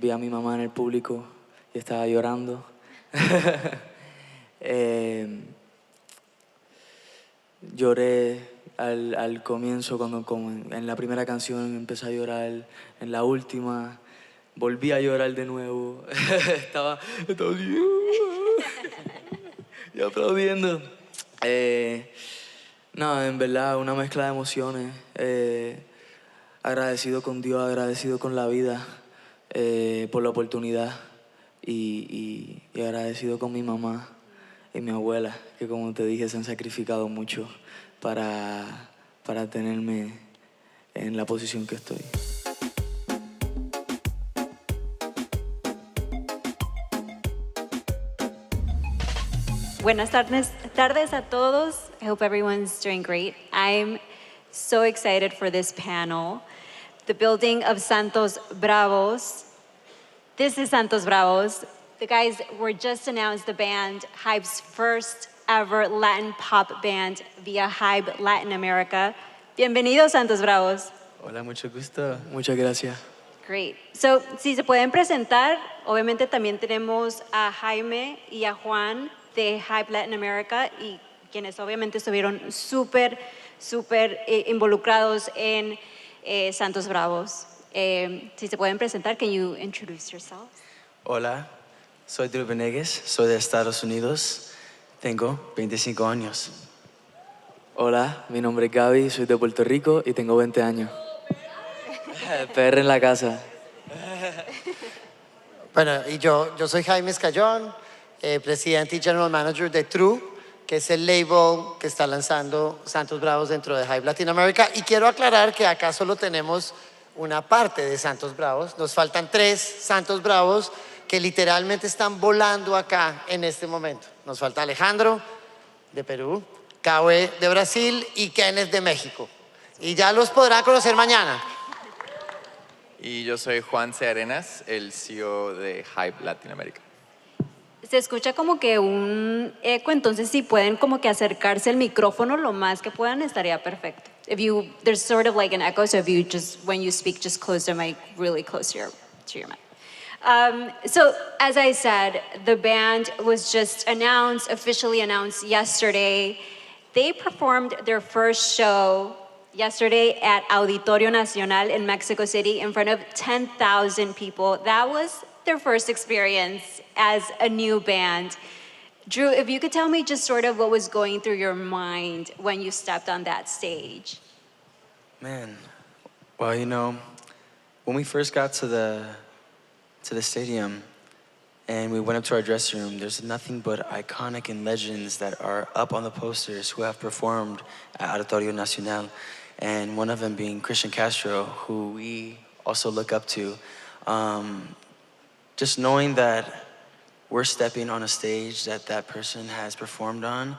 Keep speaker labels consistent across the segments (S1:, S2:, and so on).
S1: Vi a mi mamá en el público y estaba llorando. Lloré al comienzo, como en la primera canción empecé a llorar, en la última volví a llorar de nuevo. estaba así, y aplaudiendo. No, en verdad, una mezcla de emociones. Agradecido con Dios, agradecido con la vida por la oportunidad y agradecido con mi mamá y mi abuela, que como te dije se han sacrificado mucho para tenerme en la posición que estoy.
S2: Buenas tardes a todos. I hope everyone's doing great. I'm so excited for this panel. The building of Santos Bravos. This is Santos Bravos. The guys were just announced the band, HYBE's first ever Latin pop band via HYBE Latin America. Bienvenidos, Santos Bravos.
S1: Hola, mucho gusto. Muchas gracias.
S2: Great. So, si se pueden presentar, obviamente también tenemos a Jaime y a Juan de HYBE Latin America y quienes obviamente estuvieron súper involucrados en Santos Bravos. Si se pueden presentar, can you introduce yourselves?
S3: Hola, soy Drew Venegas, soy de Estados Unidos, tengo 25 años.
S1: Hola, mi nombre es Gaby, soy de Puerto Rico y tengo 20 años. PR en la casa.
S4: Bueno, y yo soy Jaime Escallón, presidente y general manager de True, que es el label que está lanzando Santos Bravos dentro de HYBE Latin America. Y quiero aclarar que acá solo tenemos una parte de Santos Bravos. Nos faltan 3 Santos Bravos que literalmente están volando acá en este momento. Nos falta Alejandro, de Perú, Cabe de Brasil y Kenneth de México. Y ya los podrán conocer mañana.
S5: Y yo soy Juan C. Arenas, el CEO de HYBE Latin America.
S2: Se escucha como que un eco, entonces si pueden como que acercarse al micrófono lo más que puedan estaría perfecto. There's sort of like an echo, so if you just, when you speak, just close the mic really close to your mic. So as I said, the band was just officially announced yesterday. They performed their first show yesterday at Auditorio Nacional in Mexico City in front of 10,000 people. That was their first experience as a new band. Drew, if you could tell me just sort of what was going through your mind when you stepped on that stage.
S3: Man, well, you know, when we first got to the stadium and we went up to our dressing room, there's nothing but iconic and legends that are up on the posters who have performed at Auditorio Nacional. And one of them being Christian Castro, who we also look up to. Just knowing that we're stepping on a stage that person has performed on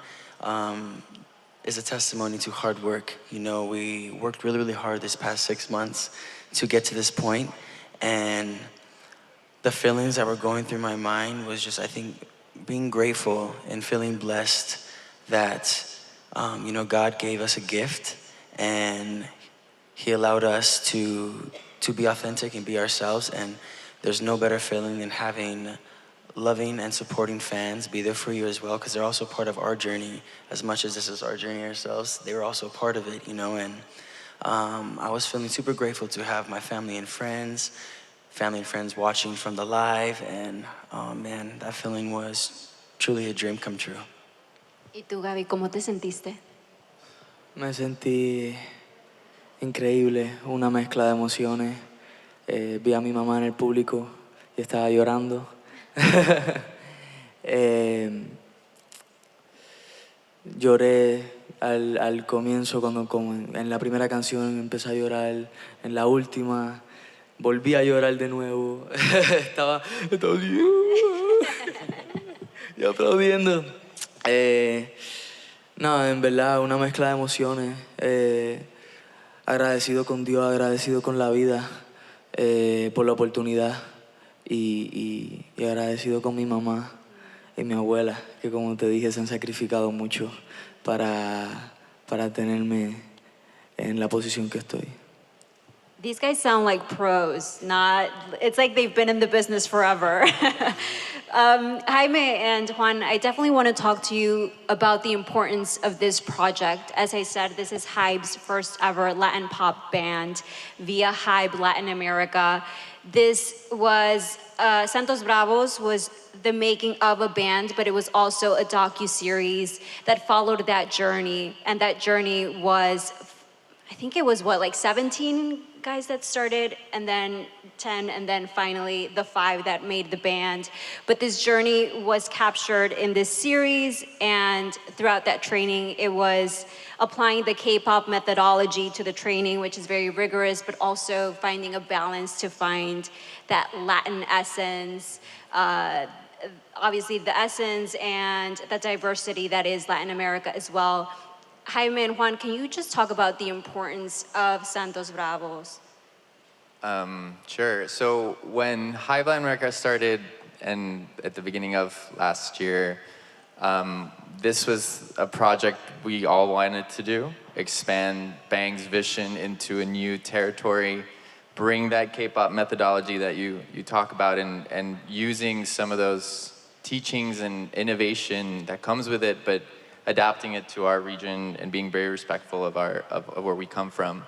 S3: is a testimony to hard work. You know, we worked really hard this past 6 months to get to this point, and the feelings that were going through my mind was just, I think, being grateful and feeling blessed that, you know, God gave us a gift and He allowed us to be authentic and be ourselves, and there's no better feeling than having loving and supporting fans be there for you as well, because they're also part of our journey. As much as this is our journey ourselves, they were also part of it, you know. And I was feeling super grateful to have my family and friends watching from the live, and oh man, that feeling was truly a dream come true.
S2: ¿Y tú, Gaby, cómo te sentiste?
S1: Me sentí increíble, una mezcla de emociones. Vi a mi mamá en el público y estaba llorando. Lloré al comienzo, como en la primera canción empecé a llorar, en la última volví a llorar de nuevo. estaba así, y aplaudiendo. No, en verdad, una mezcla de emociones. Agradecido con Dios, agradecido con la vida por la oportunidad y agradecido con mi mamá y mi abuela, que como te dije se han sacrificado mucho para tenerme en la posición que estoy.
S2: These guys sound like pros, not, it's like they've been in the business forever. Jaime and Juan, I definitely want to talk to you about the importance of this project. As I said, this is HYBE's first ever Latin pop band via HYBE Latin America. This was, Santos Bravos was the making of a band, but it was also a docu-series that followed that journey. And that journey was, I think it was what, like 17 guys that started, and then 10, and then finally the 5 that made the band. But this journey was captured in this series, and throughout that training, it was applying the K-pop methodology to the training, which is very rigorous, but also finding a balance to find that Latin essence, obviously the essence and the diversity that is Latin America as well. Jaime and Juan, can you just talk about the importance of Santos Bravos?
S5: Sure. So when HYBE Latin America started, and at the beginning of last year, this was a project we all wanted to do, expand Bang's vision into a new territory, bring that K-pop methodology that you talk about, and using some of those teachings and innovation that comes with it, but adapting it to our region and being very respectful of where we come from.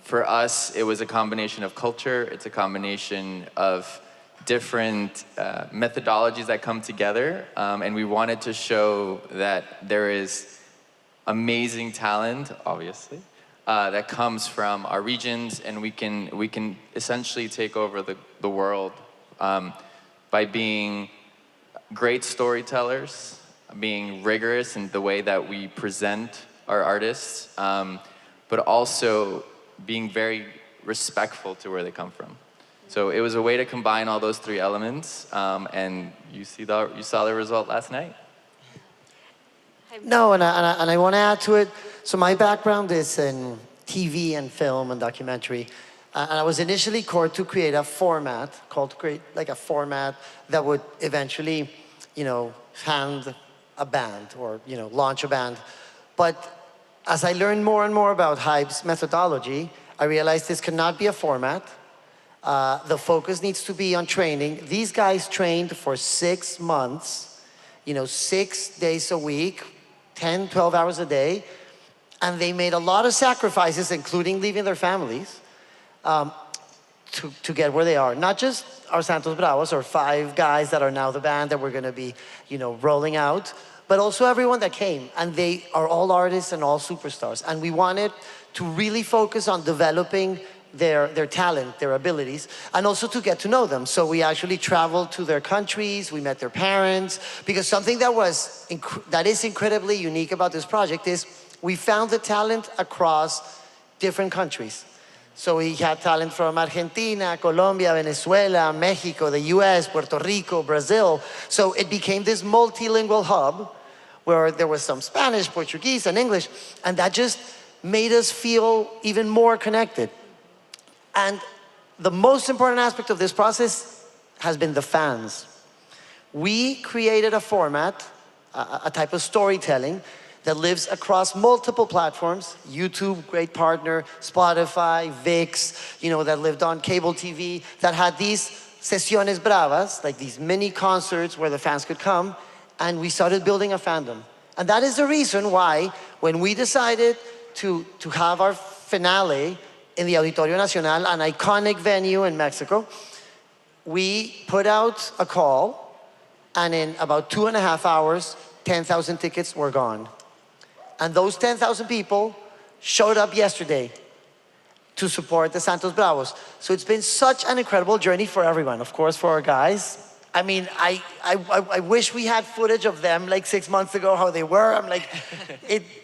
S5: For us, it was a combination of culture. It's a combination of different methodologies that come together, and we wanted to show that there is amazing talent, obviously, that comes from our regions, and we can essentially take over the world by being great storytellers, being rigorous in the way that we present our artists, but also being very respectful to where they come from. So it was a way to combine all those 3 elements, and you saw the result last night.
S4: No, and I want to add to it. So my background is in TV and film and documentary. And I was initially called to create a format, a format that would eventually, hand a band or, launch a band. But as I learned more and more about HYBE's methodology, I realized this cannot be a format. The focus needs to be on training. These guys trained for 6 months, 6 days a week, 10, 12 hours a day. And they made a lot of sacrifices, including leaving their families, to get where they are. Not just our Santos Bravos, or 5 guys that are now the band that we're gonna be, rolling out, but also everyone that came. And they are all artists and all superstars. And we wanted to really focus on developing their talent, their abilities, and also to get to know them. So we actually traveled to their countries, we met their parents, because something that is incredibly unique about this project is we found the talent across different countries. So we had talent from Argentina, Colombia, Venezuela, Mexico, the US, Puerto Rico, Brazil. So it became this multilingual hub where there was some Spanish, Portuguese, and English, and that just made us feel even more connected. And the most important aspect of this process has been the fans. We created a format, a type of storytelling that lives across multiple platforms. YouTube, great partner, Spotify, VIX, that lived on cable TV, that had these sesiones bravas, like these mini concerts where the fans could come, and we started building a fandom. And that is the reason why, when we decided to have our finale in the Auditorio Nacional, an iconic venue in Mexico, we put out a call, and in about 2.5 hours, 10,000 tickets were gone. And those 10,000 people showed up yesterday to support the Santos Bravos. So it's been such an incredible journey for everyone. Of course, for our guys. I mean, I wish we had footage of them like 6 months ago, how they were. I'm like,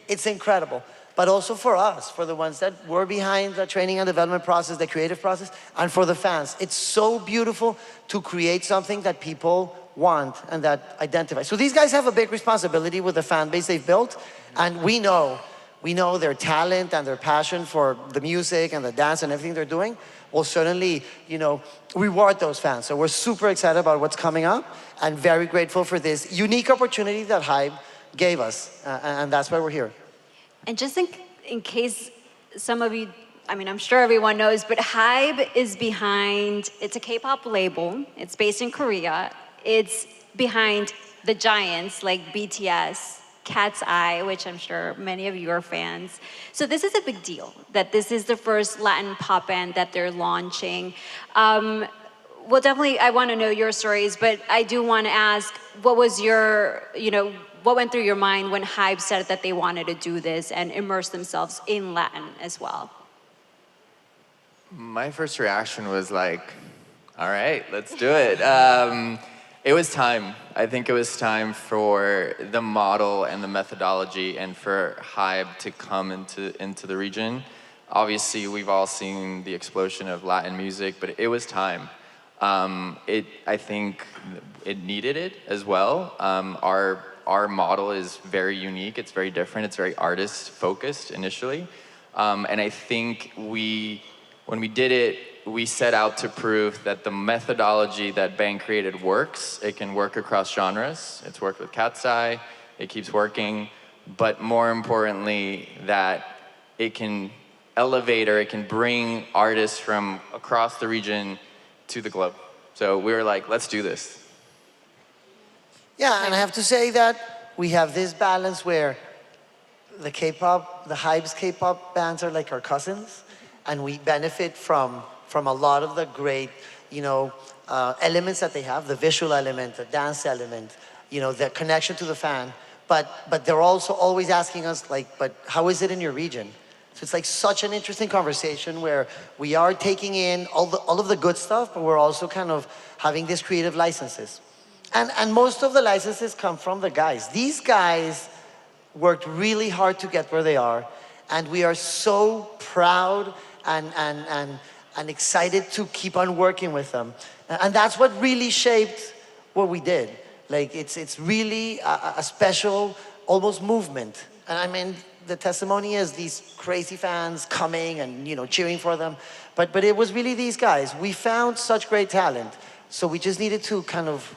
S4: it's incredible. But also for us, for the ones that were behind the training and development process, the creative process, and for the fans. It's so beautiful to create something that people want and that identify. So these guys have a big responsibility with the fan base they've built, and we know their talent and their passion for the music and the dance and everything they're doing will certainly, reward those fans. So we're super excited about what's coming up and very grateful for this unique opportunity that HYBE gave us, and that's why we're here.
S2: And just in case some of you I mean, I'm sure everyone knows, but HYBE is behind, it's a K-pop label. It's based in Korea. It's behind the giants like BTS, Cat's Eye, which I'm sure many of you are fans. So this is a big deal, that this is the first Latin pop band that they're launching. Well, definitely, I want to know your stories, but I do want to ask, what was your, what went through your mind when HYBE said that they wanted to do this and immerse themselves in Latin as well?
S5: My first reaction was like, all right, let's do it. It was time. I think it was time for the model and the methodology and for HYBE to come into the region. Obviously, we've all seen the explosion of Latin music, but it was time. I think it needed it as well. Our model is very unique. It's very different. It's very artist-focused initially. And I think when we did it, we set out to prove that the methodology that Bang created works. It can work across genres. It's worked with Cat's Eye. It keeps working. But more importantly, that it can elevate or it can bring artists from across the region to the globe. So we were like, let's do this.
S4: Yeah, and I have to say that we have this balance where the K-pop, the HYBE's K-pop bands are like our cousins, and we benefit from a lot of the great, elements that they have, the visual element, the dance element, the connection to the fan. But they're also always asking us, like, but how is it in your region? So it's like such an interesting conversation where we are taking in all of the good stuff, but we're also kind of having these creative licenses. And most of the licenses come from the guys. These guys worked really hard to get where they are, and we are so proud and excited to keep on working with them. And that's what really shaped what we did. Like, it's really a special, almost movement. And I mean, the testimony is these crazy fans coming and, cheering for them. But it was really these guys. We found such great talent. So we just needed to kind of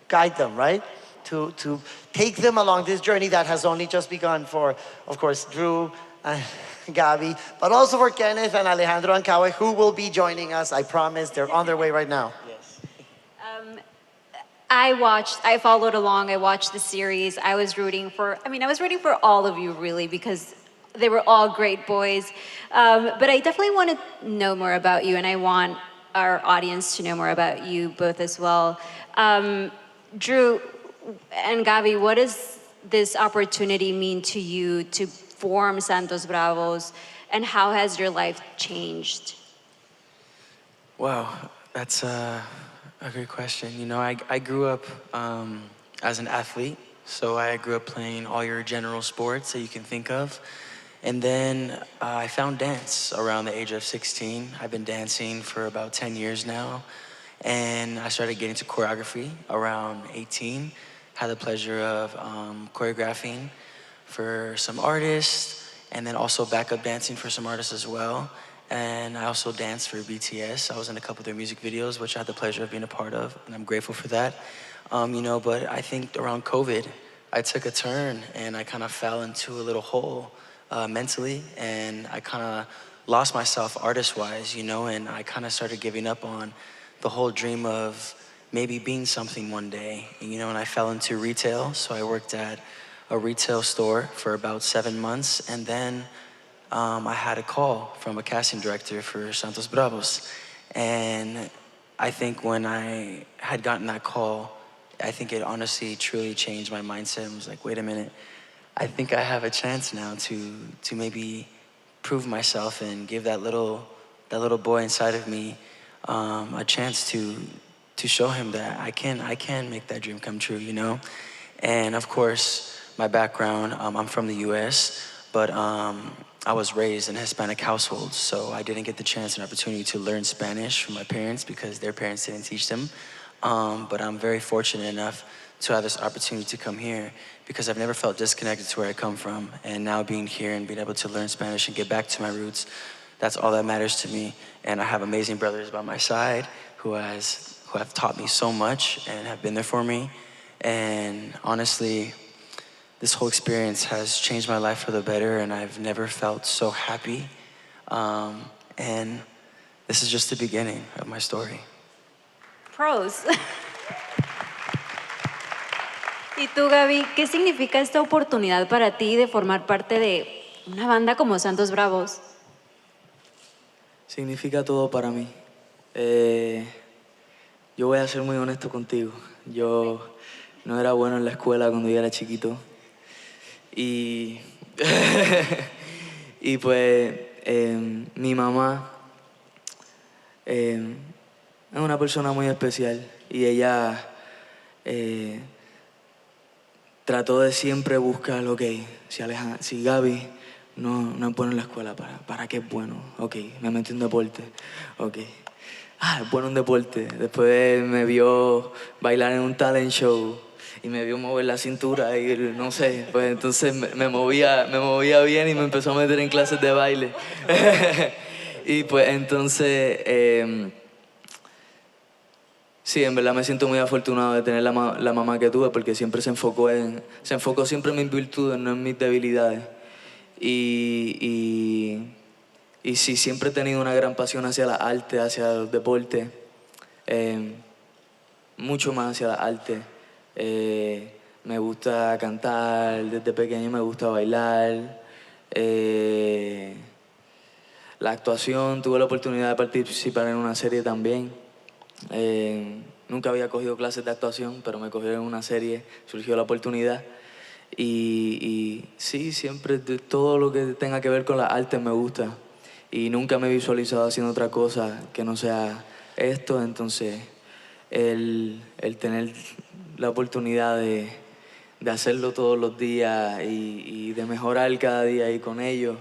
S4: guide them, right? To take them along this journey that has only just begun for, of course, Drew and Gabi, but also for Kenneth and Alejandro and Kawe, who will be joining us. I promise. They're on their way right now.
S1: Yes.
S2: I followed along, I watched the series. I was rooting for all of you really, because they were all great boys. But I definitely want to know more about you, and I want our audience to know more about you both as well. Drew and Gabi, what does this opportunity mean to you to form Santos Bravos, and how has your life changed?
S3: Wow, that's a great question. I grew up as an athlete, so I grew up playing all your general sports that you can think of. And then I found dance around the age of 16. I've been dancing for about 10 years now. And I started getting into choreography around 18. Had the pleasure of choreographing for some artists, and then also backup dancing for some artists as well. And I also danced for BTS. I was in a couple of their music videos, which I had the pleasure of being a part of, and I'm grateful for that. But I think around COVID, I took a turn and I kind of fell into a little hole mentally, and I kind of lost myself artist-wise, and I kind of started giving up on the whole dream of maybe being something one day, and I fell into retail. So I worked at a retail store for about 7 months, and then I had a call from a casting director for Santos Bravos. And I think when I had gotten that call, I think it honestly, truly changed my mindset. I was like, wait a minute, I think I have a chance now to maybe prove myself and give that little boy inside of me a chance to show him that I can make that dream come true, And of course, my background, I'm from the US, but I was raised in a Hispanic household, so I didn't get the chance and opportunity to learn Spanish from my parents because their parents didn't teach them. But I'm very fortunate enough to have this opportunity to come here because I've never felt disconnected to where I come from. And now being here and being able to learn Spanish and get back to my roots, that's all that matters to me. And I have amazing brothers by my side who have taught me so much and have been there for me. And honestly, this whole experience has changed my life for the better, and I've never felt so happy. And this is just the beginning of my story.
S2: Pros. Y tú, Gaby, ¿qué significa esta oportunidad para ti de formar parte de una banda como Santos Bravos?
S1: Significa todo para mí. Yo voy a ser muy honesto contigo. Yo no era bueno en la escuela cuando yo era chiquito. Y, y pues mi mamá es una persona muy especial y ella trató de siempre buscar, ok, si Gaby no es bueno en la escuela, ¿para qué es bueno? Ok, me metí en deporte, ok. Es bueno en deporte. Después me vio bailar en un talent show y me vio mover la cintura y no sé, pues entonces me movía bien y me empezó a meter en clases de baile. Y pues entonces... sí, en verdad me siento muy afortunado de tener la mamá que tuve porque siempre se enfocó siempre en mis virtudes, no en mis debilidades. Y sí, siempre he tenido una gran pasión hacia la arte, hacia los deportes, mucho más hacia la arte. Me gusta cantar, desde pequeño me gusta bailar. La actuación, tuve la oportunidad de participar en una serie también. Nunca había cogido clases de actuación, pero me cogieron en una serie, surgió la oportunidad. Y sí, siempre todo lo que tenga que ver con la arte me gusta. Y nunca me he visualizado haciendo otra cosa que no sea esto. Entonces, el tener la oportunidad de hacerlo todos los días y de mejorar cada día y con ellos,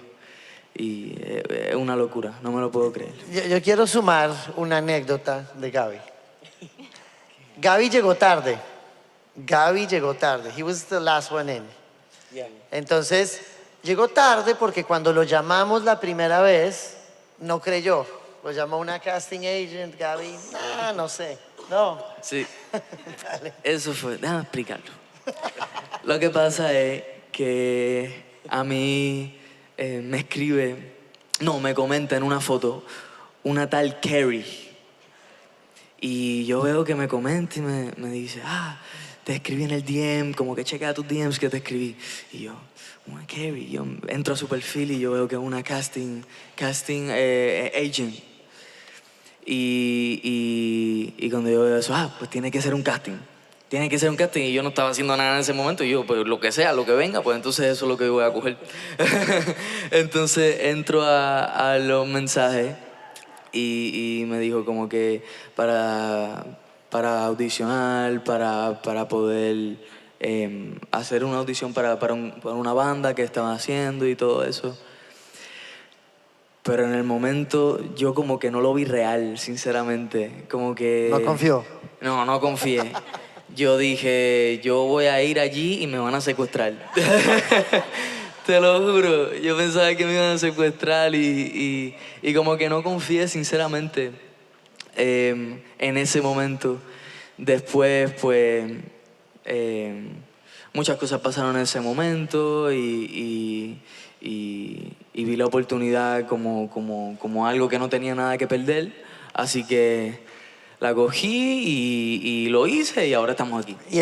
S1: y es una locura, no me lo puedo creer.
S4: Yo quiero sumar una anécdota de Gaby. Gaby llegó tarde. He was the last one in. Entonces, llegó tarde porque cuando lo llamamos la primera vez, no creyó. Lo llamó una casting agent, Gaby, no sé, no.
S1: Sí,
S4: Dale.
S1: eso fue, déjame explicarlo. Lo que pasa es que a mí me comenta en una foto una tal Carrie. Y yo veo que me comenta y me dice, te escribí en el DM, como que chequea tus DMs que te escribí. Y yo, una Carrie, yo entro a su perfil y yo veo que es una casting agent. Y cuando yo veo eso, pues tiene que ser un casting. Tiene que ser un casting. Y yo no estaba haciendo nada en ese momento. Y yo, pues lo que sea, lo que venga, pues entonces eso es lo que voy a coger. Entonces entro a los mensajes y me dijo como que para audicionar, para poder hacer una audición para una banda que estaban haciendo y todo eso. Pero en el momento yo como que no lo vi real, sinceramente. Como que...
S4: ¿No confió?
S1: No confié. Yo dije, yo voy a ir allí y me van a secuestrar. Te lo juro. Yo pensaba que me iban a secuestrar y como que no confié, sinceramente, en ese momento. Después, pues, muchas cosas pasaron en ese momento y vi la oportunidad como algo que no tenía nada que perder. Así que la cogí y lo hice y ahora estamos aquí.
S4: Y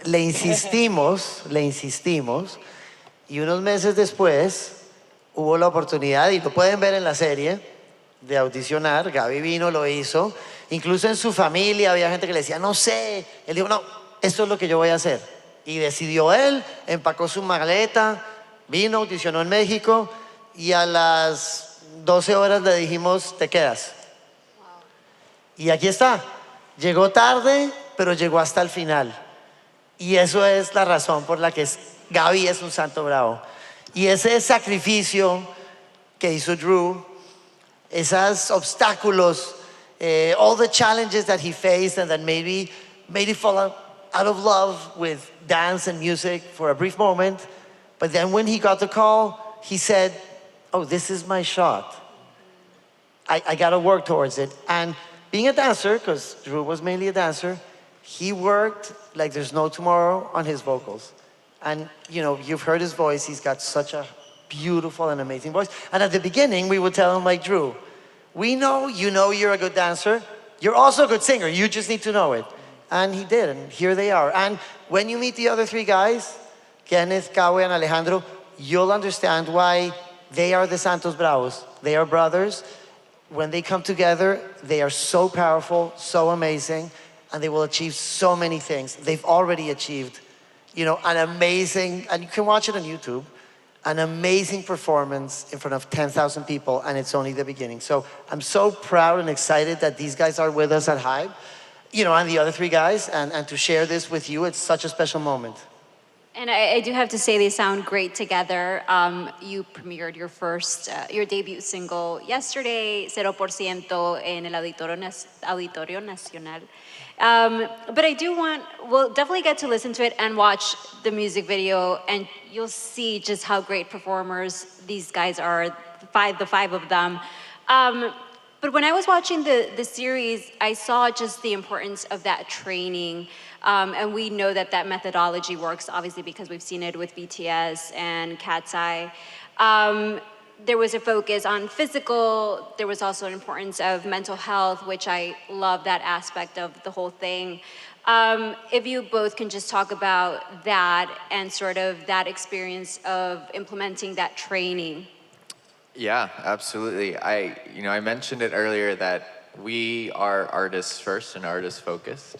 S4: le insistimos, y unos meses después hubo la oportunidad, y lo pueden ver en la serie, de audicionar. Gaby vino, lo hizo. Incluso en su familia había gente que le decía, no sé. Él dijo, no, esto es lo que yo voy a hacer. Y decidió él, empacó su maleta, vino, audicionó en México y a las 12 horas le dijimos, te quedas. Y aquí está. Llegó tarde, pero llegó hasta el final. Y eso es la razón por la que Gaby es un santo bravo. Y ese sacrificio que hizo Drew, esos obstáculos, all the challenges that he faced and that maybe made him fall out of love with dance and music for a brief moment. But then when he got the call, he said, oh, this is my shot. I got to work towards it. And being a dancer, because Drew was mainly a dancer, he worked like there's no tomorrow on his vocals. And, you know, you've heard his voice. He's got such a beautiful and amazing voice. And at the beginning, we would tell him, like, Drew, we know you're a good dancer. You're also a good singer. You just need to know it. And he did, and here they are. And when you meet the other three guys, Kenneth, Kawe, and Alejandro, you'll understand why they are the Santos Bravos. They are brothers. When they come together, they are so powerful, so amazing, and they will achieve so many things. They've already achieved, an amazing, and you can watch it on YouTube, an amazing performance in front of 10,000 people, and it's only the beginning. So I'm so proud and excited that these guys are with us at HYBE, and the other three guys, and to share this with you, it's such a special moment.
S2: And I do have to say they sound great together. You premiered your debut single yesterday, 0% en el Auditorio Nacional. But I do we'll definitely get to listen to it and watch the music video, and you'll see just how great performers these guys are, the five of them. But when I was watching the series, I saw just the importance of that training. And we know that methodology works, obviously, because we've seen it with BTS and Cat's Eye. There was a focus on physical. There was also an importance of mental health, which I love that aspect of the whole thing. If you both can just talk about that and sort of that experience of implementing that training.
S5: Yeah, absolutely. I mentioned it earlier that we are artists first and artists focused.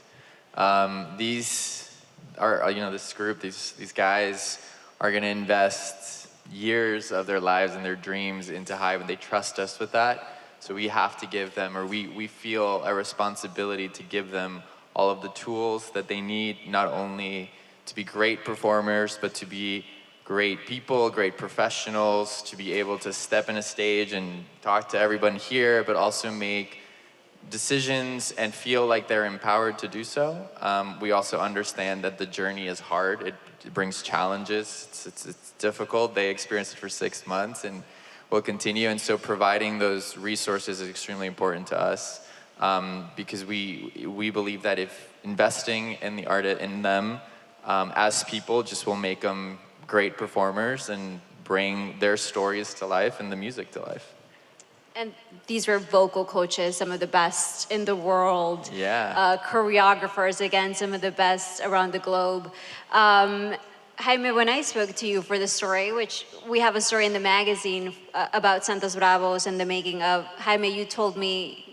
S5: These are, this group, these guys are going to invest years of their lives and their dreams into HYBE, and they trust us with that. So we have to give them, or we feel a responsibility to give them all of the tools that they need, not only to be great performers, but to be great people, great professionals, to be able to step in a stage and talk to everyone here, but also make decisions and feel like they're empowered to do so. We also understand that the journey is hard. It brings challenges. It's difficult. They experienced it for 6 months and will continue. And so providing those resources is extremely important to us because we believe that if investing in the art in them as people just will make them great performers and bring their stories to life and the music to life.
S2: And these were vocal coaches, some of the best in the world.
S5: Yeah.
S2: Choreographers, again, some of the best around the globe. Jaime, when I spoke to you for the story, which we have a story in the magazine about Santos Bravos and the making of, Jaime, you told me,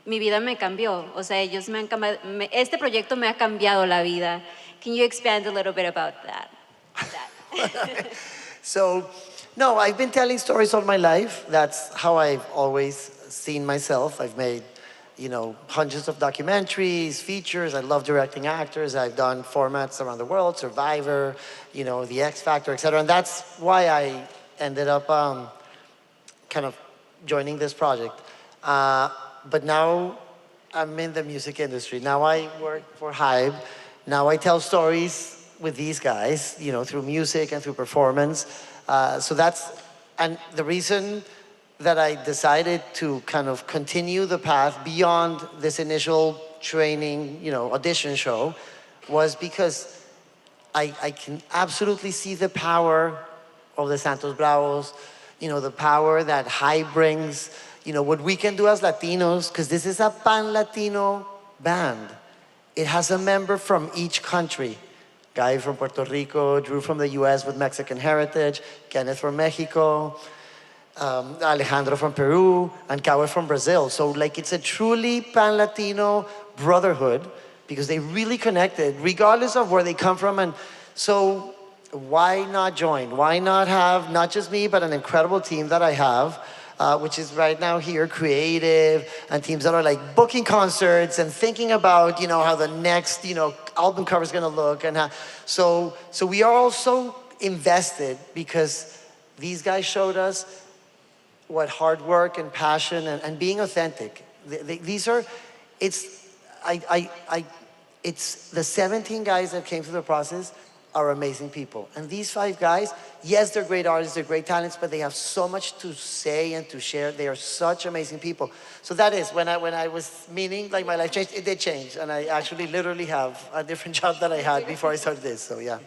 S2: mi vida me cambió. O sea, ellos me han cambiado, este proyecto me ha cambiado la vida. Can you expand a little bit about that?
S4: So, no, I've been telling stories all my life. That's how I've always seen myself. I've made, hundreds of documentaries, features. I love directing actors. I've done formats around the world, Survivor, The X Factor, etc. And that's why I ended up kind of joining this project. But now I'm in the music industry. Now I work for HYBE. Now I tell stories with these guys, through music and through performance. And the reason that I decided to kind of continue the path beyond this initial training, audition show was because I can absolutely see the power of the Santos Bravos, the power that HYBE brings, what we can do as Latinos, because this is a pan-Latino band. It has a member from each country. Guy from Puerto Rico, Drew from the US with Mexican heritage, Kenneth from Mexico, Alejandro from Peru, and Kawe from Brazil. So it's a truly pan-Latino brotherhood because they really connected regardless of where they come from. And so why not join? Why not have not just me, but an incredible team that I have, which is right now here, creative, and teams that are booking concerts and thinking about, how the next, album cover is going to look. And so we are also invested because these guys showed us what hard work and passion and being authentic. It's the 17 guys that came through the process are amazing people. And these 5 guys, yes, they're great artists, they're great talents, but they have so much to say and to share. They are such amazing people. So that is, when I was meaning, my life changed, it did change. And I actually literally have a different job that I had before I started this, so yeah.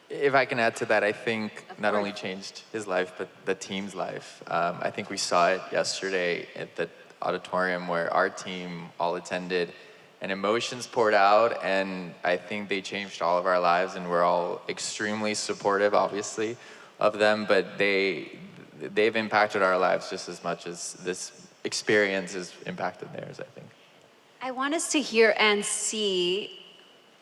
S5: If I can add to that, I think
S2: Of
S5: not
S2: course.
S5: only changed his life, but the team's life. I think we saw it yesterday at the auditorium where our team all attended, and emotions poured out, and I think they changed all of our lives, and we're all extremely supportive, obviously, of them, but they've impacted our lives just as much as this experience has impacted theirs, I think.
S2: I want us to hear and see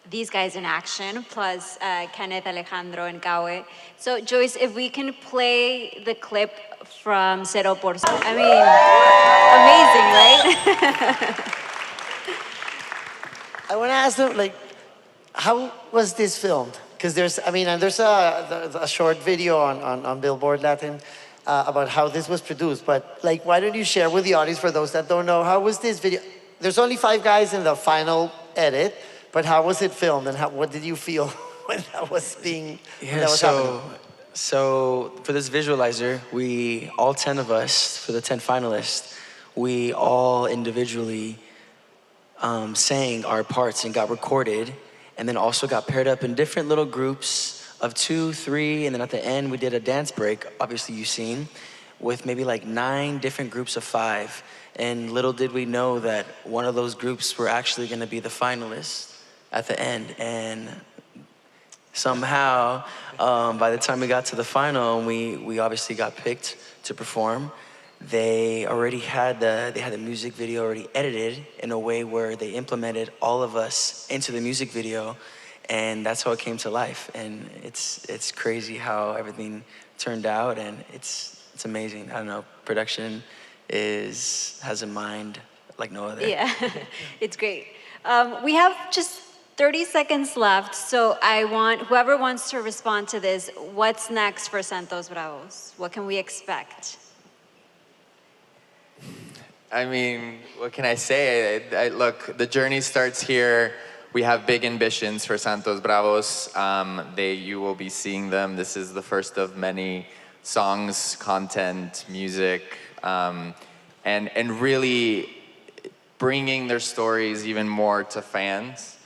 S2: these guys in action, plus Kenneth, Alejandro, and Gawe. So Joyce, if we can play the clip from 0%. I mean, amazing, right?
S4: I want to ask them, like, how was this filmed? Because there's a short video on Billboard Latin about how this was produced. But like, why don't you share with the audience, for those that don't know, how was this video? There's only 5 guys in the final edit, but how was it filmed, and what did you feel when that was being happening?
S3: So for this visualizer, we, all 10 of us, for the 10 finalists, we all individually sang our parts and got recorded, and then also got paired up in different little groups of 2, 3, and then at the end we did a dance break, obviously you've seen, with maybe like 9 different groups of 5. And little did we know that one of those groups were actually gonna be the finalists at the end. And somehow, by the time we got to the final, we obviously got picked to perform. They already had the music video already edited in a way where they implemented all of us into the music video, and that's how it came to life. And it's crazy how everything turned out, and it's amazing. I don't know, production has a mind like no other.
S2: Yeah, it's great. We have just 30 seconds left, so I want whoever wants to respond to this. What's next for Santos Bravos? What can we expect?
S5: I mean, what can I say? Look, the journey starts here. We have big ambitions for Santos Bravos. You will be seeing them. This is the first of many songs, content, music, and really bringing their stories even more to fans.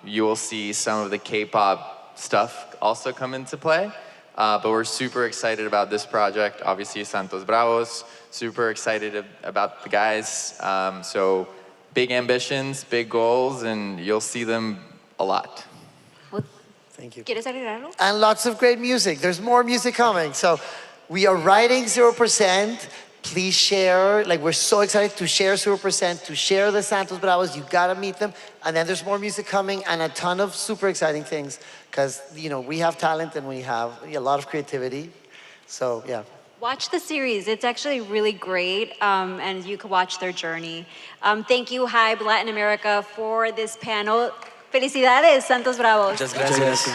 S5: You will see some of the K-pop stuff also come into play. But we're super excited about this project. Obviously, Santos Bravos, super excited about the guys. So big ambitions, big goals, and you'll see them a lot.
S4: Thank you.
S2: ¿Quieres agregar algo?
S4: And lots of great music. There's more music coming. So we are writing 0%. Please share. Like, we're so excited to share 0%, to share the Santos Bravos. You gotta meet them. And then there's more music coming and a ton of super exciting things. Because, we have talent and we have a lot of creativity. So, yeah.
S2: Watch the series. It's actually really great, and you can watch their journey. Thank you, HYBE Latin America, for this panel. Felicidades, Santos Bravos.
S3: Muchas gracias.